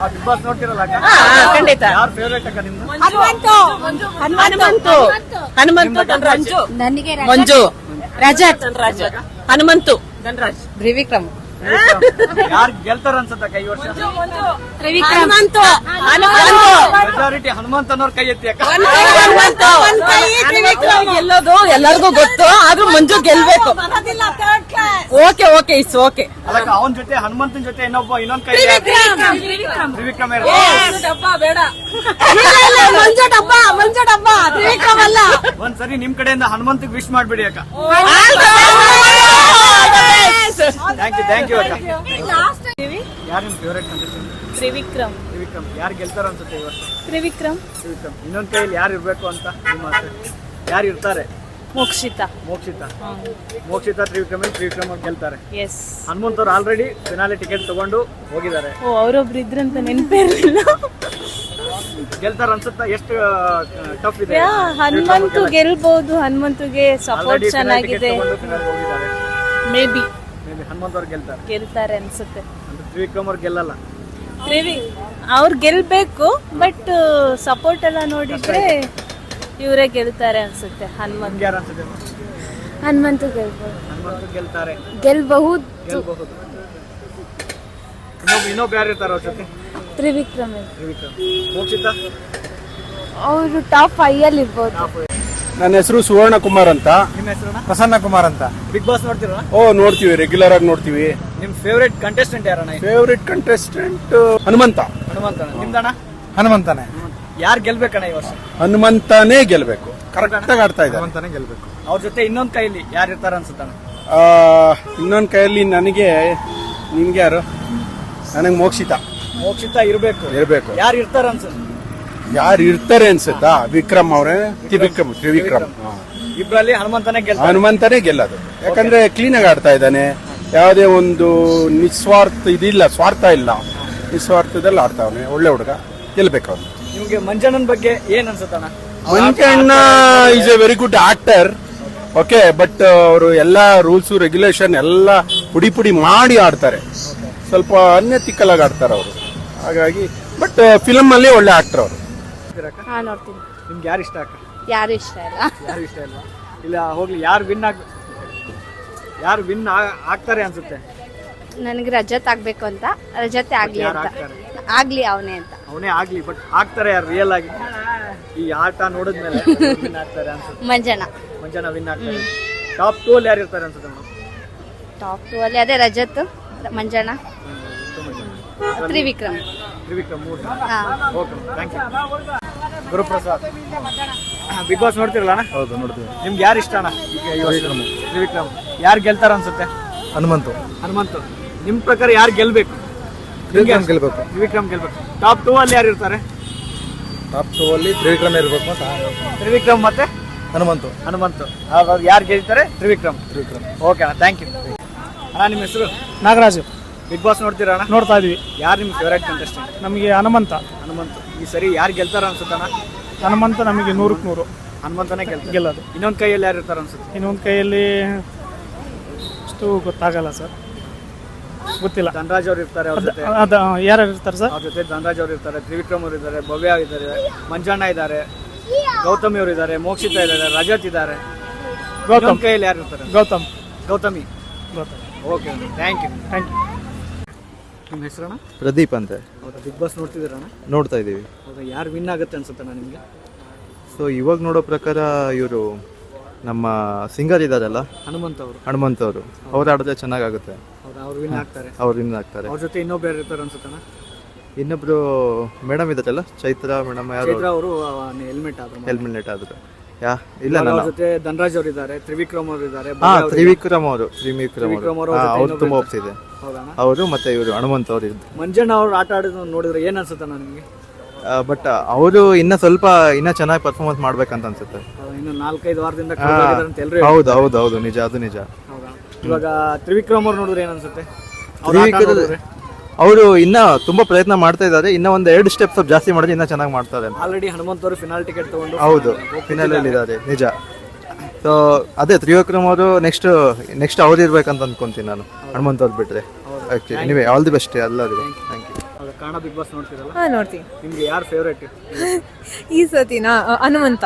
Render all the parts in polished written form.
Big Boss ನೋಡ್ತಿರಲ್ಲ ಅಕ್ಕ? ಖಂಡಿತ. ಯಾರು ಫೇವರೇಟ್ ಅಕ್ಕ ನಿಮ್ದು? ಹನುಮಂತು ಧನರಾಜ್, ನನಗೆ ಮಂಜು, ರಜತ್, ಹನುಮಂತು, ಧನರಾಜ್, ತ್ರಿವಿಕ್ರಮ್, ಯಾರು ಗೆಲ್ತಾರ ಅನ್ಸತ್ತಕ್ಕ ಈ ವರ್ಷ? ಹನುಮಂತು, ಮೆಜಾರಿಟಿ ಹನುಮಂತ ಅನ್ನೋರ್ ಕೈ ಎತ್ತಿ ಅಕ್ಕ. ಗೆಲ್ಲೋದು ಎಲ್ಲರಿಗೂ ಗೊತ್ತು, ಆದ್ರೂ ಮಂಜು ಗೆಲ್ಬೇಕು. Okay okay it's okay. ಅದಕ್ಕ ಅವನ ಜೊತೆ ಹನುಮಂತನ ಜೊತೆ ಇನ್ನೊಂದ್ ಕೈ ತ್ರಿವಿಕ್ರಮ್ ಮಂಜು ಡಬ್ಬ ತ್ರಿವಿಕ್ರಮ್ ಅಲ್ಲ. ಒಂದ್ಸರಿ ನಿಮ್ ಕಡೆಯಿಂದ ಹನುಮಂತಗ್ ವಿಶ್ ಮಾಡ್ಬಿಡಿ ಅಕ್ಕ. ಥ್ಯಾಂಕ್ ಯು ಅಕ್ಕ. ಯಾರು ನಿಮ್ ಫೇವರೇಟ್ ಕಂಟೆಸ್ಟೆಂಟ್? ತ್ರಿವಿಕ್ರಮ್. ತ್ರಿವಿಕ್ರಮ್. ಯಾರು ಗೆಲ್ತಾರ ಅನ್ಸುತ್ತೆ ಈ ವರ್ಷ? ತ್ರಿವಿಕ್ರಮ್. ಇನ್ನೊಂದ್ ಕೈಯಲ್ಲಿ ಯಾರು ಇರ್ಬೇಕು ಅಂತ ನಿಮ್ಮ ಆಸೆ? ಯಾರು ಇರ್ತಾರೆ? ಮೋಕ್ಷಿತಾ. ತ್ರಿವಿಕ್ರಮ್ ಅವ್ರು ಗೆಲ್ತಾರೆ. ಎಸ್. ಹನುಮಂತ್ ಅವ್ರು ಆಲ್ರೆಡಿ ಫಿನಾಲೆ ಟಿಕೆಟ್ ತಗೊಂಡು ಹೋಗಿದ್ದಾರೆ. ಓ, ಅವರೊಬ್ರು ಇದ್ರಂತ ನೆನಪೇ ಇರಲಿಲ್ಲ. ಗೆಲ್ತಾರ ಅನ್ಸುತ್ತಾ? ಎಷ್ಟು ಟಫ್ ಇದೆ? ಹನುಮಂತು ಗೆಲ್ಬಹುದು. ಹನುಮಂತುಗೆ ಸಪೋರ್ಟ್ ಚೆನ್ನಾಗಿದೆ. ಮೇ ಬಿ ಹನುಮಂತ್ ಅವ್ರು ಗೆಲ್ತಾರೆ ಅನ್ಸುತ್ತೆ. ತ್ರಿವಿಕ್ರಮ್ ಅವ್ರು ಗೆಲ್ಲಲ್ಲ. ಅವ್ರು ಗೆಲ್ಬೇಕು, ಬಟ್ ಸಪೋರ್ಟ್ ಎಲ್ಲ ನೋಡಿದ್ರೆ ಇವರೇ ಗೆಲ್ತಾರೆ ಅನ್ಸುತ್ತೆ. ನಿಮ್ಗೆ ಯಾರು ಅನ್ಸುತ್ತೆ? ಹನುಮಂತು ಗೆಲ್ಬಹುದು. ಹನುಮಂತ್ ಗೆಲ್ತಾರೆ. ಗೆಲ್ಬಹುದು. ಇನ್ನೊಬ್ಬ ಯಾರು ಇರ್ತಾರ ಅವ್ರ ಜೊತೆ? ತ್ರಿವಿಕ್ರಮ್. ಮೋಕ್ಷಿತಾ ಅವರು ಟಾಪ್ 5 ಅಲ್ಲಿ ಇರ್ಬೋದು. ನನ್ನ ಹೆಸರು ಸುವರ್ಣ ಕುಮಾರ್ ಅಂತ. ನಿಮ್ಮ ಹೆಸರು? ಪ್ರಸನ್ನ ಕುಮಾರ್ ಅಂತ. ಬಿಗ್ ಬಾಸ್ ನೋಡ್ತೀರಾ? ನೋಡ್ತೀವಿ, ರೆಗ್ಯುಲರ್ ಆಗಿ ನೋಡ್ತೀವಿ. ನಿಮ್ ಫೇವರೇಟ್ ಕಂಟೆಸ್ಟೆಂಟ್ ಯಾರಣ್ಣ? Favourite contestant Hanumantha. ನಿಮ್ದಣ್ಣ? ಹನುಮಂತನೇ. ಯಾರು ಗೆಲ್ಬೇಕಣ್ಣ ಈ ವರ್ಷ? ಹನುಮಂತನೇ ಗೆಲ್ಬೇಕು. ಕರೆಕ್ಟ್ ಆಗಿ ಆಡ್ತಾ ಇದ್ದಾರೆ. ಹನುಮಂತನೇ ಗೆಲ್ಬೇಕು. ಅವ್ರ ಜೊತೆ ಇನ್ನೊಂದ್ ಕೈಲಿ ಯಾರು ಇರ್ತಾರ ಅನ್ಸುತ್ತಣ್ಣ? ಇನ್ನೊಂದ್ ಕೈಯಲ್ಲಿ ನಿನ್ಗೆ ಯಾರು? ನನಗೆ ಮೋಕ್ಷಿತಾ ಇರ್ಬೇಕು. ಯಾರು ಇರ್ತಾರ ಅನ್ಸುತ್ತೆ? ಯಾರು ಇರ್ತಾರೆ ಅನ್ಸುತ್ತಾ? ವಿಕ್ರಮ್ ಅವರೇ. ತ್ರಿವಿಕ್ರಮ್. ಇಬ್ರಲ್ಲಿ ಹನುಮಂತನೇ ಗೆಲ್ಲೋದು. ಯಾಕಂದ್ರೆ ಕ್ಲೀನ್ ಆಗಿ ಆಡ್ತಾ ಇದ್ದಾನೆ. ಯಾವುದೇ ಒಂದು ಸ್ವಾರ್ಥ ಇಲ್ಲ. ನಿಸ್ವಾರ್ಥದಲ್ಲಿ ಆಡ್ತಾವನೆ. ಒಳ್ಳೆ ಹುಡುಗ, ಗೆಲ್ಬೇಕು ಅವ್ನು. ನಿಮ್ಗೆ ಮಂಜಣ್ಣನ ಬಗ್ಗೆ ಏನ್ ಅನ್ಸುತ್ತಣ್ಣ? Manjanna is a very good actor. Okay, but ಅವರು ಎಲ್ಲಾ ರೂಲ್ಸ್ ರೆಗ್ಯುಲೇಷನ್ ಎಲ್ಲ ಪುಡಿ ಮಾಡಿ ಆಡ್ತಾರೆ. ಸ್ವಲ್ಪ ಅನ್ಎಥಿಕಲ್ ಆಗಿ ಆಡ್ತಾರೆ ಅವರು. ಹಾಗಾಗಿ ಬಟ್ ಫಿಲಮ್ ಅಲ್ಲಿ ಒಳ್ಳೆ ಆಕ್ಟರ್ ಅವರು. ನೋಡ್ತೀನಿ. ನಿಮ್ಗೆ ಯಾರು ಇಷ್ಟ ಅಕ್ಕ? ಯಾರು ಇಷ್ಟ ಇಲ್ಲ. ಇಲ್ಲ ಹೋಗ್ಲಿ, ಯಾರು ವಿನ್ ಆಗ್ತಾರೆ ಅನ್ಸುತ್ತೆ? ನನಗೆ ರಜತ್ ಆಗ್ಬೇಕು ಅಂತ. ರಜತೆ ಆಗ್ಲಿ ಅಂತ. ಆಗ್ಲಿ ಅವನೇ ಅಂತ. ಅವನೇ ಆಗ್ಲಿ, ಬಟ್ ಆಗ್ತಾರೆ ಯಾರು ರಿಯಲ್ ಆಗಿ? ಈ ಆಟ ನೋಡಿದ್ಮೇಲೆ ವಿನ್ ಆಗ್ತಾರೆ ಅನ್ಸುತ್ತೆ. ಮಂಜಣ್ಣ ವಿನ್ ಆಗ್ತಾರೆ. ಟಾಪ್ 2 ಅಲ್ಲಿ ಯಾರು ಇರ್ತಾರೆ ಅನ್ಸುತ್ತೆ? ಟಾಪ್ 2 ಅಲ್ಲಿ ಅದೇ Rajath, Manjanna, Trivikram. Okay, thank you. Guruprasad. Bigg Boss ನೋಡ್ತಿರಲ್ಲ? ಹೌದು, ನೋಡ್ತೀವಿ. ನಿಮ್ಗೆ ಯಾರು ಇಷ್ಟ ಅಣ್ಣ? ತ್ರಿವಿಕ್ರಮ್. ಯಾರು ಗೆಲ್ತಾರ ಅನ್ಸುತ್ತೆ? ಹನುಮಂತು. ನಿಮ್ ಪ್ರಕಾರ ಯಾರು ಗೆಲ್ಬೇಕು? ತ್ರಿವಿಕ್ರಮ್ ಗೆಲ್ಬೇಕು. ಟಾಪ್ 2 ಅಲ್ಲಿ ಯಾರು ಇರ್ತಾರೆ? ಟಾಪ್ 2 ಅಲ್ಲಿ ತ್ರಿವಿಕ್ರಮ್ ಇರಬೇಕು. ತ್ರಿವಿಕ್ರಮ್ ಮತ್ತೆ ಹನುಮಂತು. ಯಾರು ಗೆಲ್ತಾರೆ? ತ್ರಿವಿಕ್ರಮ್. ಓಕೆ ಅಣ್ಣ, ಥ್ಯಾಂಕ್ ಯು. ಅಣ್ಣ, ನಿಮ್ಮ ಹೆಸರು? ನಾಗರಾಜು. ಬಿಗ್ ಬಾಸ್ ನೋಡ್ತೀರಾ ಅಣ್ಣ? ನೋಡ್ತಾ ಇದೀವಿ. ಯಾರು ನಿಮ್ ಫೇವರೇಟ್ ಕಂಟೆಸ್ಟೆಂಟ್? ನಮಗೆ ಹನುಮಂತ. ಈ ಸರಿ ಯಾರು ಗೆಲ್ತಾರ ಅನ್ಸುತ್ತಣ್ಣ? ಹನುಮಂತ ನಮಗೆ 100ಕ್ಕೆ 100. ಹನುಮಂತನೇ ಗೆಲ್ಲೋದು. ಇನ್ನೊಂದ್ ಕೈಯಲ್ಲಿ ಯಾರು ಇರ್ತಾರ ಅನ್ಸುತ್ತೆ? ಇನ್ನೊಂದು ಕೈಯಲ್ಲಿ ಅಷ್ಟು ಗೊತ್ತಾಗಲ್ಲ ಸರ್, ಗೊತ್ತಿಲ್ಲ. ಧನರಾಜ್ ಅವ್ರು ಇರ್ತಾರೆ. ಯಾರು ಇರ್ತಾರೆ ಸರ್? ಅವ್ರ ಜೊತೆ ಧನರಾಜ್ ಅವರು ಇರ್ತಾರೆ, ತ್ರಿವಿಕ್ರಮ್ ಅವರು ಇದ್ದಾರೆ, ಭವ್ಯ ಇದ್ದಾರೆ, ಮಂಜಣ್ಣ ಇದ್ದಾರೆ, ಗೌತಮಿ ಅವರು ಇದ್ದಾರೆ, ಮೋಕ್ಷಿತಾ ಇದ್ದಾರೆ, ರಜತ್ ಇದ್ದಾರೆ. ಕೈಯಲ್ಲಿ ಯಾರು ಇರ್ತಾರೆ? ಗೌತಮಿ. Okay, thank you. ನಿಮ್ಮ ಹೆಸರಣ್ಣ? ಪ್ರದೀಪ್ ಅಂತ. ಬಿಗ್ ಬಾಸ್ ನೋಡ್ತಿದ್ದೀರಣ್ಣ? ನೋಡ್ತಾ ಇದೀವಿ. ಯಾರು ವಿನ್ ಆಗುತ್ತೆ ಅನ್ಸುತ್ತಣ್ಣ ನಿಮಗೆ? ಸೊ ಇವಾಗ ನೋಡೋ ಪ್ರಕಾರ ಇವರು ನಮ್ಮ ಸಿಂಗರ್ ಇದಾರಲ್ಲ, ಹನುಮಂತ್ ಅವರು ಆಡಿದ್ರೆ ಚೆನ್ನಾಗುತ್ತೆ. ಅವ್ರು ವಿನ್ ಆಗ್ತಾರೆ. ಅವ್ರ ಜೊತೆ ಇನ್ನೊಬ್ರು ಯಾರು ಇರ್ತಾರೆ ಅನ್ಸುತ್ತಣ್ಣ? ಇನ್ನೊಬ್ರು ಮೇಡಮ್ ಇದಾರಲ್ಲ, ಚೈತ್ರ ಮೇಡಮ್. ಯಾರು ಅವರು? ಹೆಲ್ಮೆಟ್ ಆದ್ರು. ಇಲ್ಲ, ನನ್ನ ಜೊತೆ ಧನರಾಜ್ ಅವರು ಇದ್ದಾರೆ, ತ್ರಿವಿಕ್ರಮ್ ಅವರು ಇದ್ದಾರೆ. ತ್ರಿವಿಕ್ರಮ್ ಅವರು ತುಂಬಾ ಹೋಗ್ತಿದೆ. ಅವರು ಮತ್ತೆ ಇವರು ಹನುಮಂತ್ ಅವರು ಇದ್ರು. ಮಂಜಣ್ಣ ಅವ್ರು ಆಟ ಆಡಿದ್ ನೋಡಿದ್ರೆ ಏನ್ ಅನ್ಸುತ್ತಣ್ಣ ನಿಮ್ಗೆ? ಬಟ್ ಅವರು ಇನ್ನ ಚೆನ್ನಾಗಿ ಪರ್ಫಾರ್ಮೆನ್ಸ್ ಮಾಡ್ಬೇಕಂತ ಅನ್ಸುತ್ತೆ. ಇನ್ನು 4-5 ವಾರದಿಂದ ಹೌದು, ನಿಜ, ಅದು ನಿಜ. ಇವಾಗ ತ್ರಿವಿಕ್ರಮ್ ಅವ್ರು ನೋಡಿದ್ರೆ ಏನ್ ಅನ್ಸುತ್ತೆ? ಅವರು ಇನ್ನ ತುಂಬಾ ಪ್ರಯತ್ನ ಮಾಡ್ತಾ ಇದ್ದಾರೆ. ಇನ್ನ ಒಂದ್ 2 ಸ್ಟೆಪ್ ಜಾಸ್ತಿ ಮಾಡಿದ್ರೆ ಇನ್ನ ಚೆನ್ನಾಗಿ ಮಾಡ್ತಾರೆ. ಆಲ್ರೆಡಿ ಹನುಮಂತ್ ಅವರು ಫಿನಾಲ್ ಟಿಕೆಟ್ ತಗೊಂಡು ಹೌದು ಫಿನಾಲ್ ಅಲ್ಲಿ ಇದ್ದಾರೆ, ನಿಜ. ಸೊ ಅದೇ ತ್ರಿವಿಕ್ರಮ್ ಅವರು ನೆಕ್ಸ್ಟ್ ಅವ್ರು ಇರ್ಬೇಕಂತ ಅನ್ಕೊಂತೀನಿ ನಾನು, ಹನುಮಂತ್ ಅವ್ರು ಬಿಟ್ರೆ. ಆಲ್ ದಿ ಬೆಸ್ಟ್ ಎಲ್ಲರಿಗೂ. Thank you. Kannada Bigg Boss ನೋಡ್ತೀರಲ್ಲ, ಹಾ ನೋಡ್ತೀನಿ. ನಿಮ್ಗೆ ಯಾರು ಫೇವ್ರೇಟ್? ಈ ಸತಿನಾ ಹನುಮಂತ.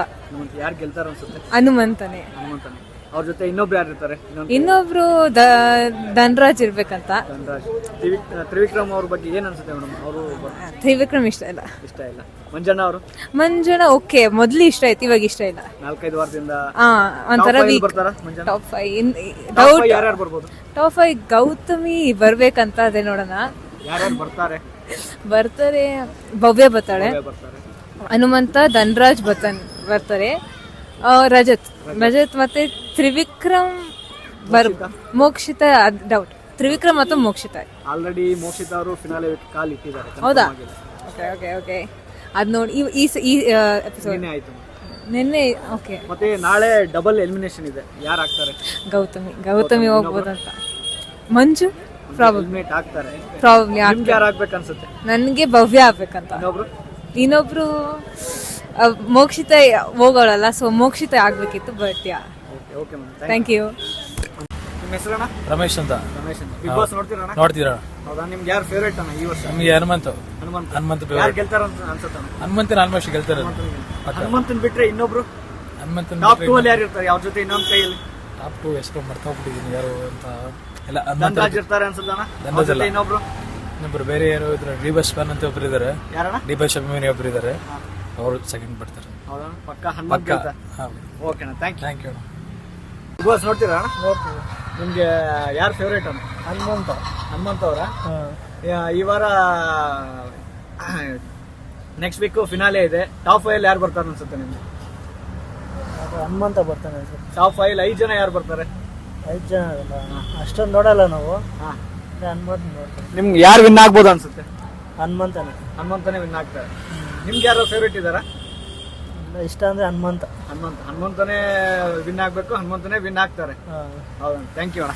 ಯಾರು ಗೆಲ್ತಾರ ಅನ್ಸುತ್ತೆ? ಹನುಮಂತನೇ. ಹನುಮಂತನೇ. ಅವ್ರ ಜೊತೆ ಇನ್ನೊಬ್ರು ಯಾರು ಇರ್ತಾರೆ? ಇನ್ನೊಬ್ರು ಧನ್ರಾಜ್ ಇರ್ಬೇಕಂತ. ಧನರಾಜ್. ತ್ರಿವಿಕ್ರಮ್ ಅವ್ರ ಬಗ್ಗೆ ಏನ್ ಅನ್ಸುತ್ತೆ ಮೇಡಮ್? ಅವರು ತ್ರಿವಿಕ್ರಮ್ ಇಷ್ಟ ಇಲ್ಲ. ಇಷ್ಟ ಇಲ್ಲ. ಮಂಜಣ್ಣ ಅವರು? ಮಂಜುಳ ಓಕೆ, ಮೊದ್ಲು ಇಷ್ಟ ಆಯ್ತು, ಇವಾಗ ಇಷ್ಟ ಇಲ್ಲ. 4-5 ವಾರದಿಂದ ಒಂಥರ top five ವೀಕ್. ಬರ್ತಾರಾ Manjanna? Top 5 Top doubt. five ಯಾರ್ಯಾರು ಬರ್ಬೋದು? ಟಾಪ್ 5 ಗೌತಮಿ ಬರ್ಬೇಕಂತ ಅದೇ ನೋಡೋಣ. ಯಾರ್ಯಾರು ಬರ್ತಾರೆ? ಬರ್ತಾರೆ, ಭವ್ಯ ಬರ್ತಾಳೆ, ಬರ್ತಾರೆ. ಹನುಮಂತ, ಧನ್ರಾಜ್ ಬರ್ತಾರೆ, ರಜತ್ ಮತ್ತೆ ತ್ರಿವಿಕ್ರಮ್ ಮೋಕ್ಷಿತ ಡೌಟ್. ತ್ರಿವಿಕ್ರಮ್ ಮತ್ತು ಮೋಕ್ಷಿತ. ಆಲ್ರೆಡಿ ಮೋಕ್ಷಿತ ಅವರು ಫಿನಾಲೆ ಕಾಲ್ ಇಟ್ಟಿದ್ದಾರೆ. ಹೌದಾ? Okay okay okay. ಅದ್ ನೋಡಿ ಈ ಎಪಿಸೋಡ್ ನಿನ್ನೆ ಆಯ್ತು. ನಿನ್ನೆ. ಓಕೆ. ಮತ್ತೆ ನಾಳೆ ಡಬಲ್ ಎಲಿಮಿನೇಷನ್ ಇದೆ. ಯಾರು ಆಗ್ತಾರೆ? ಗೌತಮಿ ಹೋಗ್ಬೋದಂತ. ಮಂಜು ಎಲಿಮಿನೇಟ್ ಆಗ್ತಾರೆ. ಪ್ರಾಬ್ಲಿ. ನಿಮ್ಗೆ ಯಾರು ಆಗ್ಬೇಕು ಅನ್ಸುತ್ತೆ? ನನ್ಗೆ ಭವ್ಯ ಆಗ್ಬೇಕಂತ. ಇನ್ನೊಬ್ರು ಮೋಕ್ಷಿತ ಹೋಗೋಳಲ್ಲ, ಸೊ ಮೋಕ್ಷಿತ ಆಗ್ಬೇಕಿತ್ತು. But yeah, okay ma'am, thank you. ನಿಮ್ಮ ಹೆಸರಣ್ಣ? ರಮೇಶ್ ಅಂತ. ರಮೇಶ್ ಅಂತ. ಬಿಗ್ ಬಾಸ್ ನೋಡ್ತೀರಣ್ಣ? ನೋಡ್ತೀರಾ? ಹೌದಾ? ನಿಮ್ಗೆ ಯಾರು ಫೇವರೇಟ್ ಅಣ್ಣ ಈ ವರ್ಷ? ನಮಗೆ ಹನುಮಂತ ಯಾರು ಗೆಲ್ತಾರ ಅನ್ಸುತ್ತೆ? ಹನುಮಂತನ ಆಲ್ಮೋಸ್ಟ್ ಗೆಲ್ತಾರೆ. ಹನುಮಂತನ್ ಬಿಟ್ರೆ ಇನ್ನೊಬ್ರು ಹನುಮಂತನ ಟಾಪ್ 2 ಅಲ್ಲಿ ಯಾರು ಇರ್ತಾರೆ? ಅವ್ರ ಜೊತೆ ಇನ್ನೊಂದ್ ಕೈಯಲ್ಲಿ ಟಾಪ್ 2 ಹೆಸರು ಮರ್ತಾ ಹೋಗ್ಬಿಟ್ಟಿದ್ದೀನಿ ಯಾರು ಅಂತ. ಎಲ್ಲ ಧನರಾಜ್ ಇರ್ತಾರೆ ಅನ್ಸುತ್ತಣ್ಣ. ಧನರಾಜ್ ಅಲ್ಲ. ಇನ್ನೊಬ್ರು ಬೇರೆ ಯಾರು ಇದ್ರೆ ಡಿಬಸ್ ಫ್ಯಾನ್ ಅಂತ ಒಬ್ರು ಇದಾರೆ. ಯಾರಣ್ಣ? ಡಿಬಸ್ ಅಭಿಮಾನಿ ಒಬ್ರು ಇದಾರೆ, ಅವರು ಸೆಕೆಂಡ್ ಬರ್ತಾರೆ. ಹೌದಾ? ಪಕ್ಕ ಹನುಮಂತ ಗೆಲ್ತಾ? ಓಕೆ ಅಣ್ಣ, ಥ್ಯಾಂಕ್ ಯು. ಬಿಗ್ ಬಾಸ್ ನೋಡ್ತೀರಾ ಅಣ್ಣ? ನೋಡ್ತೀವಿ. ನಿಮ್ಗೆ ಯಾರು ಫೇವರೇಟ್ ಅಣ್ಣ? ಹನುಮಂತ ಅವರ. ಈ ವಾರ ನೆಕ್ಸ್ಟ್ ವೀಕ್ ಫಿನಾಲೆ ಇದೆ. ಟಾಪ್ 5 ಯಾರು ಬರ್ತಾರೆ ಅನ್ಸುತ್ತೆ ನಿಮ್ಗೆ? ಹನುಮಂತ ಬರ್ತಾನೆ ಸರ್. ಟಾಪ್ 5 5 ಜನ ಯಾರು ಬರ್ತಾರೆ? 5 ಜನ ಅಷ್ಟೊಂದು ನೋಡಲ್ಲ ನಾವು. ಹನುಮಂತ ನೋಡ್ತೀವಿ. ನಿಮ್ಗೆ ಯಾರು ವಿನ್ ಆಗ್ಬೋದು ಅನ್ಸುತ್ತೆ? ಹನುಮಂತನೇ ವಿನ್ ಆಗ್ತಾರೆ. ನಿಮ್ಗೆ ಯಾರು ಫೇವರೇಟ್ ಇದಾರ? ಇಷ್ಟ ಅಂದ್ರೆ ಹನುಮಂತನೇ ವಿನ್ ಆಗ್ಬೇಕು, ಹನುಮಂತನೇ ವಿನ್ ಆಗ್ತಾರೆ. ಹೌದಾ? ಥ್ಯಾಂಕ್ ಯು ಅಣ್ಣ.